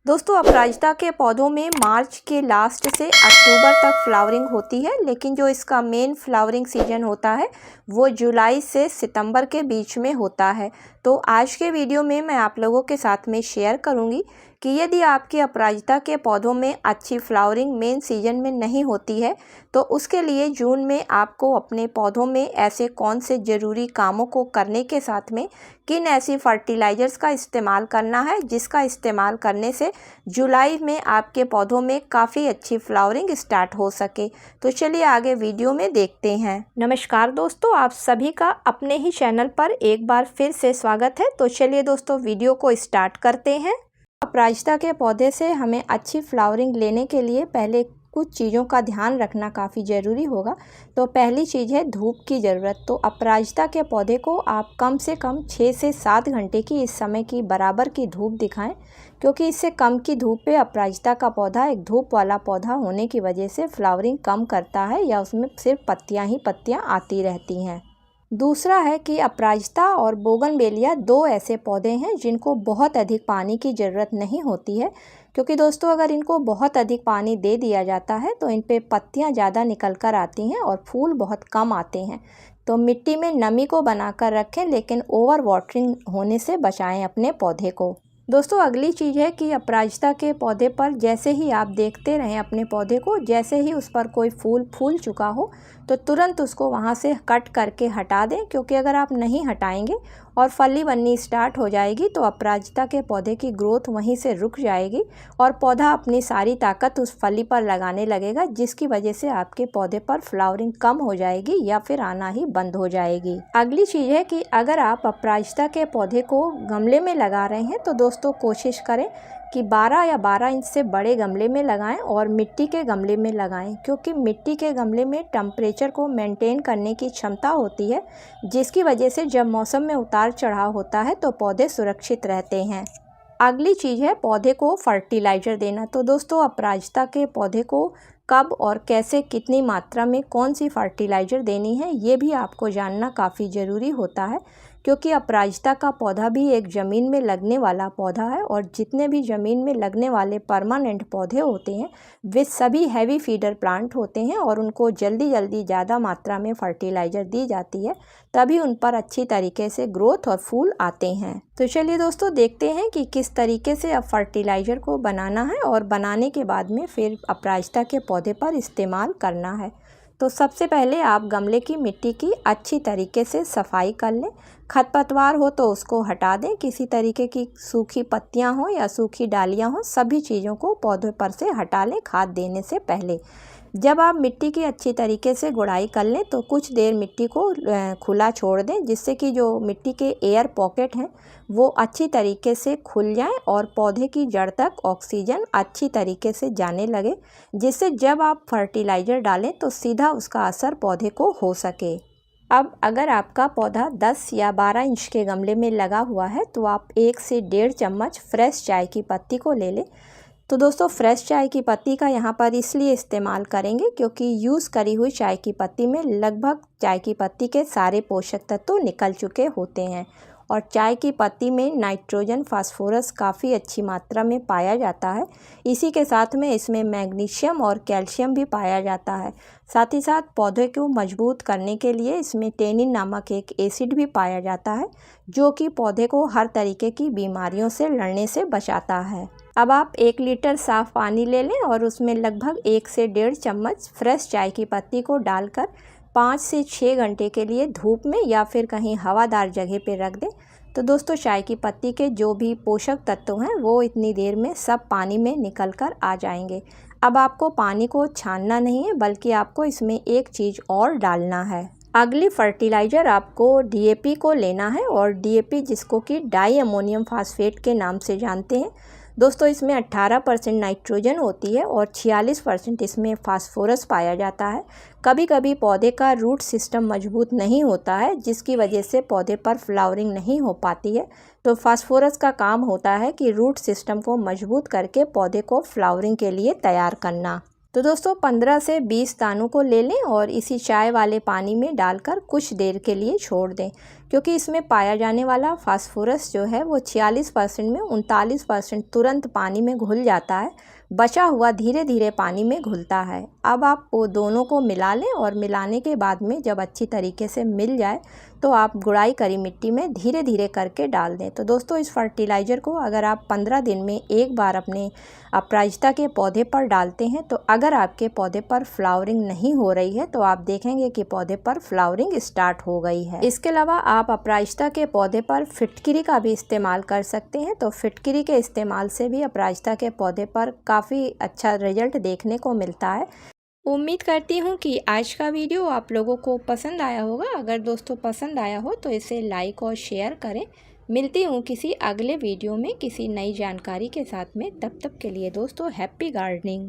दोस्तों अपराजिता के पौधों में मार्च के लास्ट से अक्टूबर तक फ्लावरिंग होती है, लेकिन जो इसका मेन फ्लावरिंग सीजन होता है वो जुलाई से सितंबर के बीच में होता है। तो आज के वीडियो में मैं आप लोगों के साथ में शेयर करूंगी कि यदि आपके अपराजिता के पौधों में अच्छी फ्लावरिंग मेन सीजन में नहीं होती है तो उसके लिए जून में आपको अपने पौधों में ऐसे कौन से ज़रूरी कामों को करने के साथ में किन ऐसी फर्टिलाइज़र्स का इस्तेमाल करना है जिसका इस्तेमाल करने से जुलाई में आपके पौधों में काफ़ी अच्छी फ्लावरिंग स्टार्ट हो सके। तो चलिए आगे वीडियो में देखते हैं। नमस्कार दोस्तों, आप सभी का अपने ही चैनल पर एक बार फिर से स्वागत है। तो चलिए दोस्तों वीडियो को स्टार्ट करते हैं। अपराजिता के पौधे से हमें अच्छी फ्लावरिंग लेने के लिए पहले कुछ चीज़ों का ध्यान रखना काफ़ी ज़रूरी होगा। तो पहली चीज़ है धूप की ज़रूरत। तो अपराजिता के पौधे को आप कम से कम 6 से 7 घंटे की इस समय की बराबर की धूप दिखाएं, क्योंकि इससे कम की धूप पे अपराजिता का पौधा एक धूप वाला पौधा होने की वजह से फ्लावरिंग कम करता है या उसमें सिर्फ पत्तियां ही पत्तियां आती रहती हैं। दूसरा है कि अपराजिता और बोगनवेलिया दो ऐसे पौधे हैं जिनको बहुत अधिक पानी की ज़रूरत नहीं होती है, क्योंकि दोस्तों अगर इनको बहुत अधिक पानी दे दिया जाता है तो इन पे पत्तियां ज़्यादा निकल कर आती हैं और फूल बहुत कम आते हैं। तो मिट्टी में नमी को बनाकर रखें, लेकिन ओवर वाटरिंग होने से बचाएं अपने पौधे को। दोस्तों अगली चीज़ है कि अपराजिता के पौधे पर जैसे ही आप देखते रहें अपने पौधे को, जैसे ही उस पर कोई फूल चुका हो तो तुरंत उसको वहाँ से कट करके हटा दें, क्योंकि अगर आप नहीं हटाएंगे और फली बननी स्टार्ट हो जाएगी तो अपराजिता के पौधे की ग्रोथ वहीं से रुक जाएगी और पौधा अपनी सारी ताकत उस फली पर लगाने लगेगा, जिसकी वजह से आपके पौधे पर फ्लावरिंग कम हो जाएगी या फिर आना ही बंद हो जाएगी। अगली चीज़ है कि अगर आप अपराजिता के पौधे को गमले में लगा रहे हैं तो दोस्तों कोशिश करें कि 12 या 12 इंच से बड़े गमले में लगाएं और मिट्टी के गमले में लगाएं, क्योंकि मिट्टी के गमले में टेम्परेचर को मेंटेन करने की क्षमता होती है, जिसकी वजह से जब मौसम में उतार चढ़ाव होता है तो पौधे सुरक्षित रहते हैं। अगली चीज़ है पौधे को फर्टिलाइज़र देना। तो दोस्तों अपराजिता के पौधे को कब और कैसे कितनी मात्रा में कौन सी फर्टिलाइज़र देनी है ये भी आपको जानना काफ़ी ज़रूरी होता है, क्योंकि अपराजिता का पौधा भी एक ज़मीन में लगने वाला पौधा है और जितने भी ज़मीन में लगने वाले परमानेंट पौधे होते हैं वे सभी हैवी फीडर प्लांट होते हैं और उनको जल्दी ज़्यादा मात्रा में फर्टिलाइज़र दी जाती है, तभी उन पर अच्छी तरीके से ग्रोथ और फूल आते हैं। तो चलिए दोस्तों देखते हैं कि किस तरीके से अब फर्टिलाइज़र को बनाना है और बनाने के बाद में फिर अपराजिता के पौधे पर इस्तेमाल करना है। तो सबसे पहले आप गमले की मिट्टी की अच्छी तरीके से सफाई कर लें। खरपतवार हो तो उसको हटा दें, किसी तरीके की सूखी पत्तियां हो या सूखी डालियां हो, सभी चीज़ों को पौधे पर से हटा लें खाद देने से पहले। जब आप मिट्टी की अच्छी तरीके से गुड़ाई कर लें तो कुछ देर मिट्टी को खुला छोड़ दें, जिससे कि जो मिट्टी के एयर पॉकेट हैं वो अच्छी तरीके से खुल जाएं और पौधे की जड़ तक ऑक्सीजन अच्छी तरीके से जाने लगे, जिससे जब आप फर्टिलाइज़र डालें तो सीधा उसका असर पौधे को हो सके। अब अगर आपका पौधा 10 या 12 इंच के गमले में लगा हुआ है तो आप 1 से 1.5 चम्मच फ्रेश चाय की पत्ती को ले लें। तो दोस्तों फ्रेश चाय की पत्ती का यहाँ पर इसलिए इस्तेमाल करेंगे क्योंकि यूज़ करी हुई चाय की पत्ती में लगभग चाय की पत्ती के सारे पोषक तत्व निकल चुके होते हैं और चाय की पत्ती में नाइट्रोजन फास्फोरस काफ़ी अच्छी मात्रा में पाया जाता है। इसी के साथ में इसमें मैग्नीशियम और कैल्शियम भी पाया जाता है। साथ ही साथ पौधे को मजबूत करने के लिए इसमें टेनिन नामक एक एसिड भी पाया जाता है, जो कि पौधे को हर तरीके की बीमारियों से लड़ने से बचाता है। अब आप 1 लीटर साफ़ पानी ले लें और उसमें लगभग 1 से 1.5 चम्मच फ्रेश चाय की पत्ती को डालकर 5 से 6 घंटे के लिए धूप में या फिर कहीं हवादार जगह पे रख दें। तो दोस्तों चाय की पत्ती के जो भी पोषक तत्व हैं वो इतनी देर में सब पानी में निकल कर आ जाएंगे। अब आपको पानी को छानना नहीं है, बल्कि आपको इसमें एक चीज़ और डालना है। अगली फर्टिलाइज़र आपको डीएपी को लेना है और डीएपी जिसको कि डाई अमोनियम फास्फेट के नाम से जानते हैं। दोस्तों इसमें 18% नाइट्रोजन होती है और 46% इसमें फास्फोरस पाया जाता है। कभी कभी पौधे का रूट सिस्टम मजबूत नहीं होता है, जिसकी वजह से पौधे पर फ्लावरिंग नहीं हो पाती है। तो फास्फोरस का काम होता है कि रूट सिस्टम को मजबूत करके पौधे को फ्लावरिंग के लिए तैयार करना। तो दोस्तों 15 से 20 दानों को ले लें और इसी चाय वाले पानी में डालकर कुछ देर के लिए छोड़ दें, क्योंकि इसमें पाया जाने वाला फास्फोरस जो है वो 46% में 39% तुरंत पानी में घुल जाता है, बचा हुआ धीरे धीरे पानी में घुलता है। अब आप वो दोनों को मिला लें और मिलाने के बाद में जब अच्छी तरीके से मिल जाए तो आप गुड़ाई करी मिट्टी में धीरे धीरे करके डाल दें। तो दोस्तों इस फर्टिलाइज़र को अगर आप 15 दिन में एक बार अपने अपराजिता के पौधे पर डालते हैं तो अगर आपके पौधे पर फ्लावरिंग नहीं हो रही है तो आप देखेंगे कि पौधे पर फ्लावरिंग स्टार्ट हो गई है। इसके अलावा आप अपराजिता के पौधे पर फिटकिरी का भी इस्तेमाल कर सकते हैं। तो फिटकिरी के इस्तेमाल से भी अपराजिता के पौधे पर काफ़ी अच्छा रिजल्ट देखने को मिलता है। उम्मीद करती हूँ कि आज का वीडियो आप लोगों को पसंद आया होगा। अगर दोस्तों पसंद आया हो तो इसे लाइक और शेयर करें। मिलती हूँ किसी अगले वीडियो में किसी नई जानकारी के साथ में। तब तक के लिए दोस्तों हैप्पी गार्डनिंग।